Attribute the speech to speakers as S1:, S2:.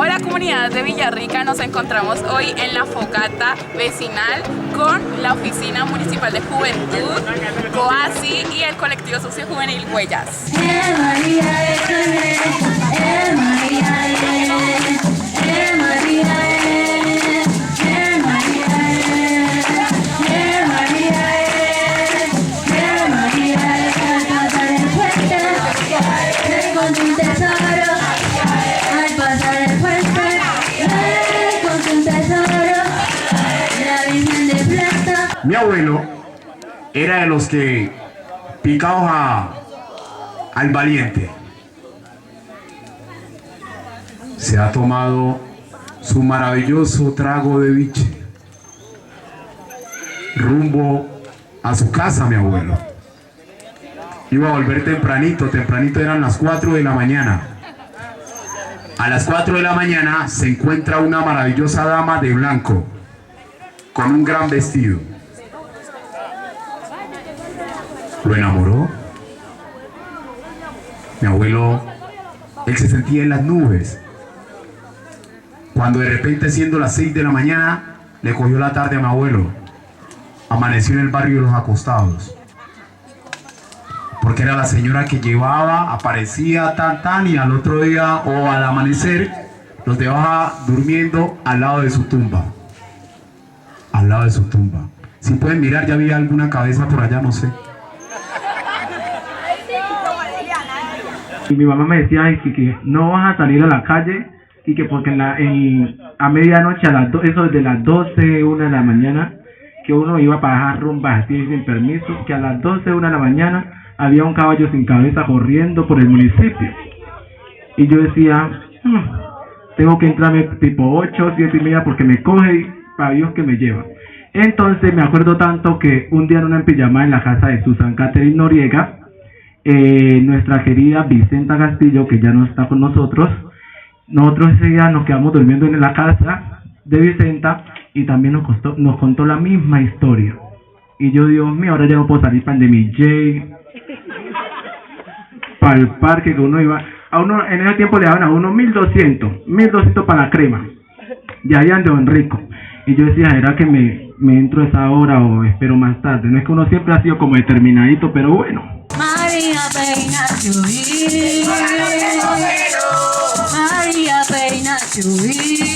S1: Hola comunidad de Villarrica, nos encontramos hoy en la fogata vecinal con la Oficina Municipal de Juventud, COASI y el colectivo sociojuvenil Huellas.
S2: Mi abuelo era de los que picados al valiente. Se ha tomado su maravilloso trago de biche rumbo a su casa, mi abuelo. Iba a volver tempranito eran las 4 de la mañana. A las 4 de la mañana se encuentra una maravillosa dama de blanco con un gran vestido. Lo enamoró. Mi abuelo, él se sentía en las nubes. Cuando de repente, siendo las 6 de la mañana, le cogió la tarde a mi abuelo. Amaneció en el barrio de Los Acostados. Porque era la señora que llevaba, aparecía tan y al otro día o al amanecer los dejaba durmiendo al lado de su tumba. Al lado de su tumba. Si pueden mirar, ya había alguna cabeza por allá, no sé.
S3: Y mi mamá me decía que no vas a salir a la calle y que porque a medianoche, eso desde las 12, 1 de la mañana, que uno iba para bajar rumbas así sin permiso, que a las 12, 1 de la mañana había un caballo sin cabeza corriendo por el municipio. Y yo decía, tengo que entrarme tipo 8, 7 y media porque me coge y para Dios que me lleva. Entonces me acuerdo tanto que un día en una pijama en la casa de Susan Catherine Noriega, nuestra querida Vicenta Castillo, que ya no está con nosotros ese día nos quedamos durmiendo en la casa de Vicenta y también nos contó la misma historia. Y yo, Dios mío, ahora ya no puedo salir para el de mi J, para el parque que uno iba. A uno en ese tiempo le daban a uno 1200 para la crema. Y ahí ande Don Rico. Y yo decía, ¿será que me entro a esa hora o espero más tarde? No es que uno siempre ha sido como determinadito, pero bueno.
S4: María peina chubí, María peina chubí.